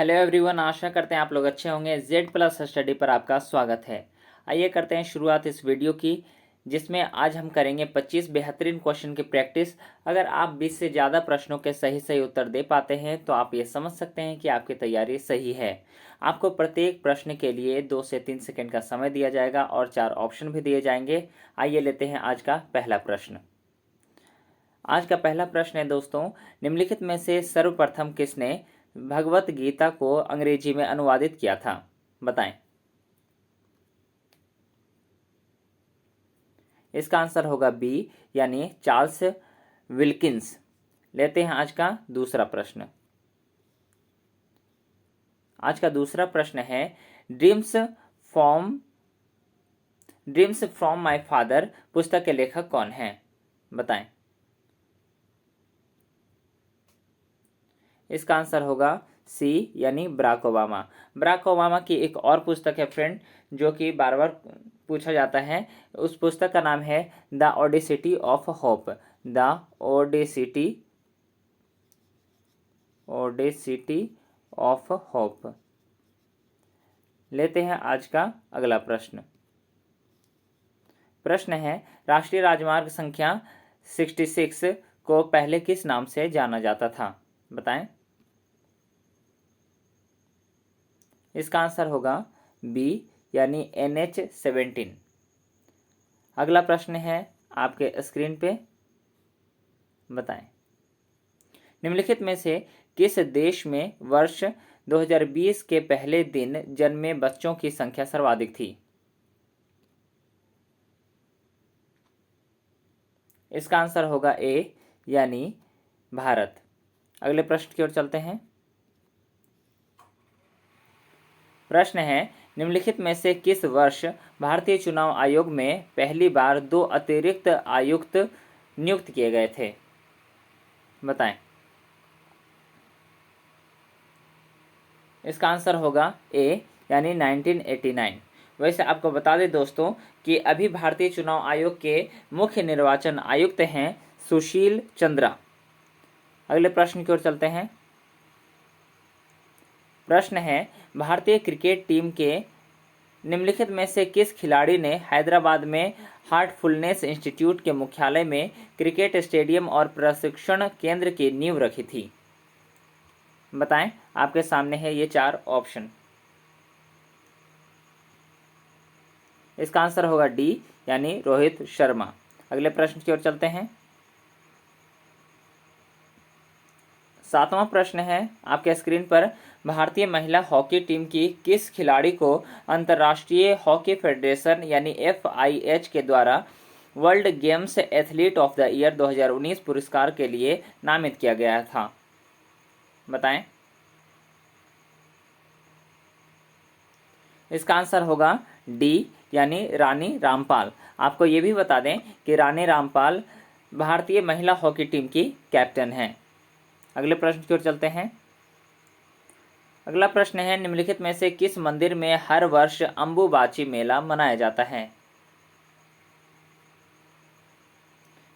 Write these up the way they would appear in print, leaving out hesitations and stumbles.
Hello everyone, आशा करते हैं आप लोग अच्छे होंगे। जेड प्लस स्टडी पर आपका स्वागत है। आइए करते हैं शुरुआत इस वीडियो की, जिसमें आज हम करेंगे 25 बेहतरीन क्वेश्चन की प्रैक्टिस। अगर आप 20 से ज़्यादा प्रश्नों के सही सही उत्तर दे पाते हैं तो आप ये समझ सकते हैं कि आपकी तैयारी सही है। आपको प्रत्येक प्रश्न के लिए 2 से 3 सेकेंड का समय दिया जाएगा और 4 ऑप्शन भी दिए जाएंगे। आइए लेते हैं आज का पहला प्रश्न। आज का पहला प्रश्न है दोस्तों, निम्नलिखित में से सर्वप्रथम किसने भगवत गीता को अंग्रेजी में अनुवादित किया था? बताएं। इसका आंसर होगा बी, यानी चार्ल्स विल्किंस। लेते हैं आज का दूसरा प्रश्न। आज का दूसरा प्रश्न है, ड्रीम्स फ्रॉम माय फादर पुस्तक के लेखक कौन हैं? बताएं। इसका आंसर होगा सी, यानी बराक ओबामा। बराक ओबामा की एक और पुस्तक है फ्रेंड, जो कि बार बार पूछा जाता है। उस पुस्तक का नाम है the Audacity of hope. The Audacity of hope. लेते हैं आज का अगला प्रश्न। प्रश्न है, राष्ट्रीय राजमार्ग संख्या 66 को पहले किस नाम से जाना जाता था? बताएं। इसका आंसर होगा बी, यानी NH-17। अगला प्रश्न है आपके स्क्रीन पे। बताएं, निम्नलिखित में से किस देश में वर्ष 2020 के पहले दिन जन्मे बच्चों की संख्या सर्वाधिक थी? इसका आंसर होगा ए, यानी भारत। अगले प्रश्न की ओर चलते हैं। प्रश्न है, निम्नलिखित में से किस वर्ष भारतीय चुनाव आयोग में पहली बार 2 अतिरिक्त आयुक्त नियुक्त किए गए थे? बताएं। इसका आंसर होगा ए, यानी 1989। वैसे आपको बता दें दोस्तों कि अभी भारतीय चुनाव आयोग के मुख्य निर्वाचन आयुक्त हैं सुशील चंद्रा। अगले प्रश्न की ओर चलते हैं। प्रश्न है, भारतीय क्रिकेट टीम के निम्नलिखित में से किस खिलाड़ी ने हैदराबाद में हार्टफुलनेस इंस्टीट्यूट के मुख्यालय में क्रिकेट स्टेडियम और प्रशिक्षण केंद्र की नींव रखी थी? बताएं। आपके सामने है ये 4 ऑप्शन। इसका आंसर होगा डी, यानी रोहित शर्मा। अगले प्रश्न की ओर चलते हैं। 7वां प्रश्न है आपके स्क्रीन पर, भारतीय महिला हॉकी टीम की किस खिलाड़ी को अंतर्राष्ट्रीय हॉकी फेडरेशन यानी FIH के द्वारा world games athlete of the year 2019 पुरस्कार के लिए नामित किया गया था? बताएं। इसका आंसर होगा डी, यानी रानी रामपाल। आपको ये भी बता दें कि रानी रामपाल भारतीय महिला हॉकी टीम की कैप्टन हैं। अगले प्रश्न की ओर चलते हैं। अगला प्रश्न है, निम्नलिखित में से किस मंदिर में हर वर्ष अंबुबाची मेला मनाया जाता है?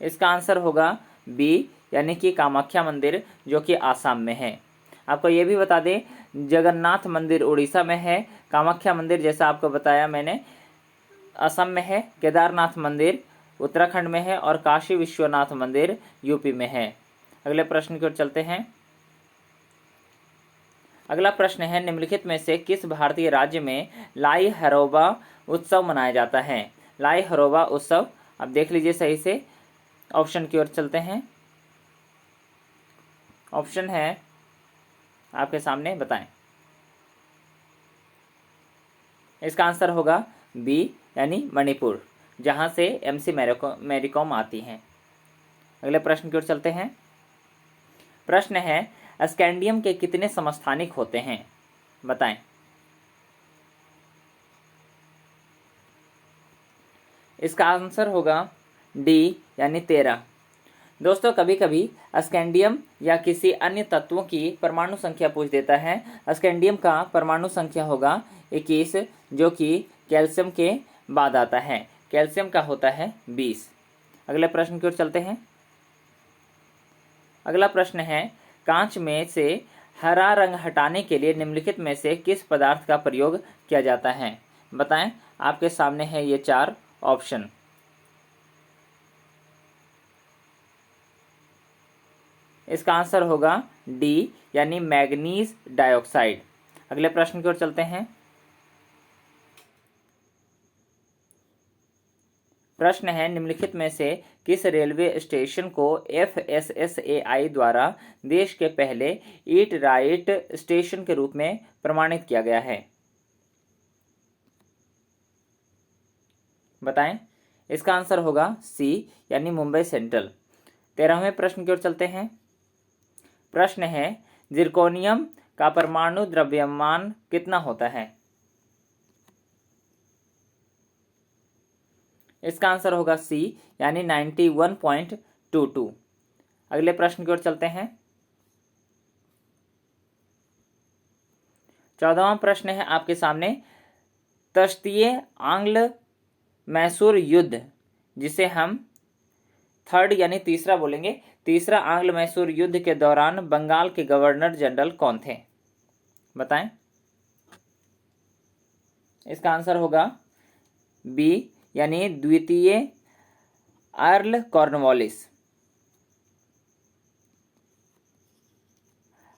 इसका आंसर होगा बी, यानी कि कामाख्या मंदिर, जो कि आसाम में है। आपको ये भी बता दें, जगन्नाथ मंदिर उड़ीसा में है, कामाख्या मंदिर जैसा आपको बताया मैंने असम में है, केदारनाथ मंदिर उत्तराखंड में है और काशी विश्वनाथ मंदिर यूपी में है। अगले प्रश्न की ओर चलते हैं। अगला प्रश्न है, निम्नलिखित में से किस भारतीय राज्य में लाई हरोबा उत्सव मनाया जाता है? लाई हरोबा उत्सव, अब देख लीजिए सही से। ऑप्शन की ओर चलते हैं। ऑप्शन है आपके सामने, बताएं। इसका आंसर होगा बी, यानी मणिपुर, जहां से MC मैरी कॉम आती हैं। अगले प्रश्न की ओर चलते हैं। प्रश्न है, स्कैंडियम के कितने समस्थानिक होते हैं? बताएं। इसका आंसर होगा डी, यानी 13। दोस्तों, कभी कभी स्कैंडियम या किसी अन्य तत्वों की परमाणु संख्या पूछ देता है। स्कैंडियम का परमाणु संख्या होगा 21, जो कि कैल्शियम के बाद आता है। कैल्शियम का होता है 20। अगले प्रश्न की ओर चलते हैं। अगला प्रश्न है, कांच में से हरा रंग हटाने के लिए निम्नलिखित में से किस पदार्थ का प्रयोग किया जाता है? बताएं। आपके सामने है ये 4 ऑप्शन। इसका आंसर होगा डी, यानी मैग्नीज डाइऑक्साइड। अगले प्रश्न की ओर चलते हैं। प्रश्न है, निम्नलिखित में से किस रेलवे स्टेशन को FSSAI द्वारा देश के पहले ईट राइट स्टेशन के रूप में प्रमाणित किया गया है? बताएं। इसका आंसर होगा सी, यानी मुंबई सेंट्रल। 13वें प्रश्न की ओर चलते हैं। प्रश्न है, जिरकोनियम का परमाणु द्रव्यमान कितना होता है? इसका आंसर होगा सी, यानी 91.22। अगले प्रश्न की ओर चलते हैं। 14वां प्रश्न है आपके सामने, तृतीय आंग्ल मैसूर युद्ध, जिसे हम थर्ड यानी तीसरा बोलेंगे, तीसरा आंग्ल मैसूर युद्ध के दौरान बंगाल के गवर्नर जनरल कौन थे? बताएं। इसका आंसर होगा बी, यानी द्वितीय अर्ल कॉर्नवालिस।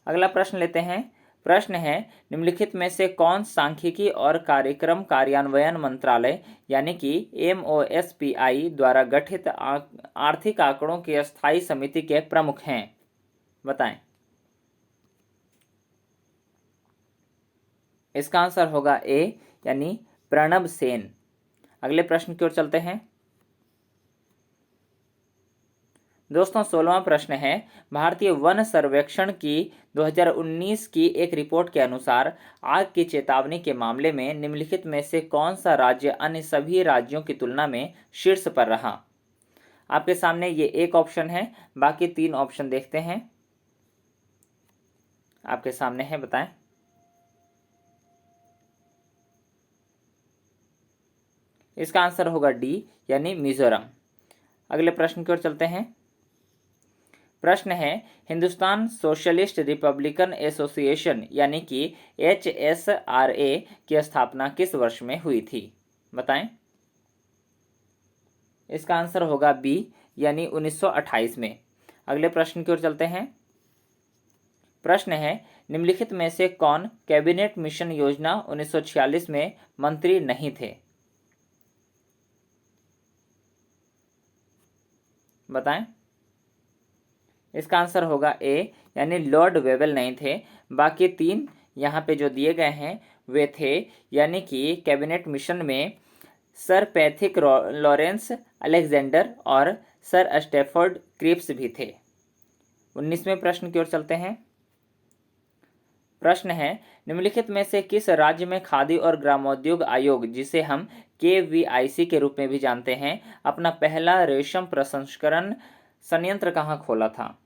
अगला प्रश्न लेते हैं। प्रश्न है, निम्नलिखित में से कौन सांख्यिकी और कार्यक्रम कार्यान्वयन मंत्रालय यानी कि MOSPI द्वारा गठित आर्थिक आंकड़ों की स्थायी समिति के प्रमुख हैं? बताएं। इसका आंसर होगा ए, यानी प्रणब सेन। अगले प्रश्न की ओर चलते हैं। दोस्तों 16वां प्रश्न है, भारतीय वन सर्वेक्षण की 2019 की एक रिपोर्ट के अनुसार आग की चेतावनी के मामले में निम्नलिखित में से कौन सा राज्य अन्य सभी राज्यों की तुलना में शीर्ष पर रहा? आपके सामने ये एक ऑप्शन है, बाकी 3 ऑप्शन देखते हैं। आपके सामने है, बताएं। इसका आंसर होगा डी, यानी मिजोरम। अगले प्रश्न की ओर चलते हैं। प्रश्न है, हिंदुस्तान सोशलिस्ट रिपब्लिकन एसोसिएशन यानी कि HSRA की स्थापना किस वर्ष में हुई थी? बताएं। इसका आंसर होगा बी, यानी 1928 में। अगले प्रश्न की ओर चलते हैं। प्रश्न है, निम्नलिखित में से कौन कैबिनेट मिशन योजना 1946 में मंत्री नहीं थे? बताएं। इसका आंसर होगा ए, यानी लॉर्ड वेवेल नहीं थे। बाकी 3 यहाँ पे जो दिए गए हैं वे थे, यानी कि कैबिनेट मिशन में सर पैथिक लॉरेंस अलेक्जेंडर और सर स्टेफर्ड क्रिप्स भी थे। 19वें प्रश्न की ओर चलते हैं। प्रश्न है, निम्नलिखित में से किस राज्य में खादी और ग्रामोद्योग आयोग, जिसे हम KVIC के रूप में भी जानते हैं, अपना पहला रेशम प्रसंस्करण संयंत्र कहाँ खोला था?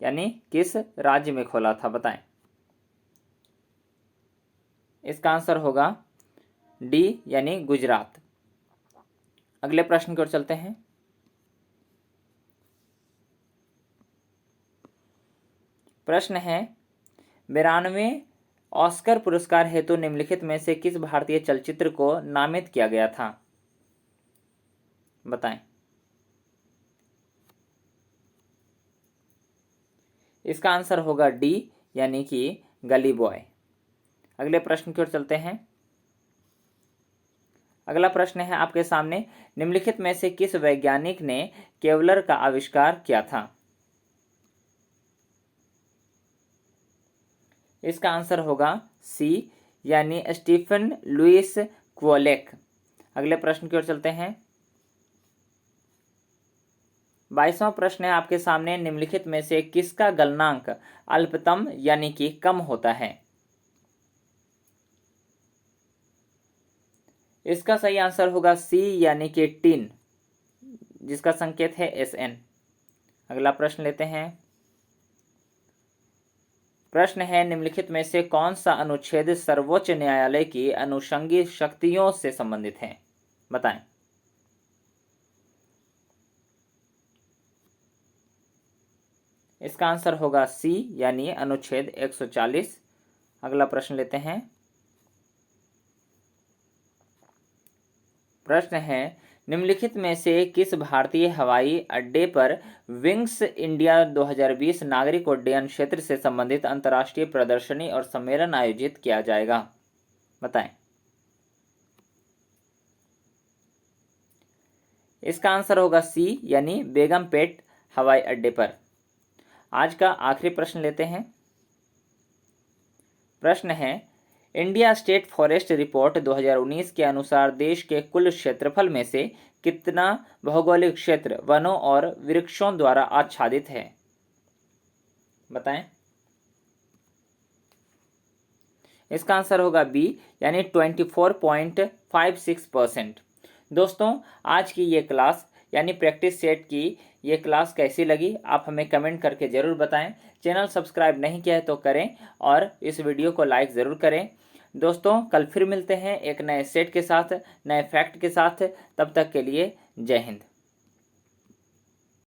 यानी किस राज्य में खोला था? बताएं। इसका आंसर होगा डी, यानी गुजरात। अगले प्रश्न की ओर चलते हैं। प्रश्न है, 92वें ऑस्कर पुरस्कार हेतु निम्नलिखित में से किस भारतीय चलचित्र को नामित किया गया था? बताएं। इसका आंसर होगा डी, यानी कि गली बॉय। अगले प्रश्न की ओर चलते हैं। अगला प्रश्न है आपके सामने, निम्नलिखित में से किस वैज्ञानिक ने केवलर का आविष्कार किया था? इसका आंसर होगा सी, यानी स्टीफन लुइस क्वोलेक। अगले प्रश्न की ओर चलते हैं। 22वां प्रश्न है आपके सामने, निम्नलिखित में से किसका गलनांक अल्पतम यानी कि कम होता है? इसका सही आंसर होगा सी, यानी कि टिन, जिसका संकेत है SN। अगला प्रश्न लेते हैं। प्रश्न है, निम्नलिखित में से कौन सा अनुच्छेद सर्वोच्च न्यायालय की अनुषंगी शक्तियों से संबंधित है? बताएं। इसका आंसर होगा सी यानी अनुच्छेद 140। अगला प्रश्न लेते हैं। प्रश्न है, निम्नलिखित में से किस भारतीय हवाई अड्डे पर विंग्स इंडिया 2020 नागरिक उड्डयन क्षेत्र से संबंधित अंतर्राष्ट्रीय प्रदर्शनी और सम्मेलन आयोजित किया जाएगा? बताएं। इसका आंसर होगा सी यानी बेगमपेट हवाई अड्डे पर। आज का आखिरी प्रश्न लेते हैं। प्रश्न है, इंडिया स्टेट फॉरेस्ट रिपोर्ट 2019 के अनुसार देश के कुल क्षेत्रफल में से कितना भौगोलिक क्षेत्र वनों और वृक्षों द्वारा आच्छादित है? बताएं। इसका आंसर होगा बी यानी 24.56%। दोस्तों, आज की ये क्लास यानी प्रैक्टिस सेट की ये क्लास कैसी लगी आप हमें कमेंट करके ज़रूर बताएं। चैनल सब्सक्राइब नहीं किया है तो करें और इस वीडियो को लाइक ज़रूर करें। दोस्तों, कल फिर मिलते हैं एक नए सेट के साथ, नए फैक्ट के साथ। तब तक के लिए जय हिंद।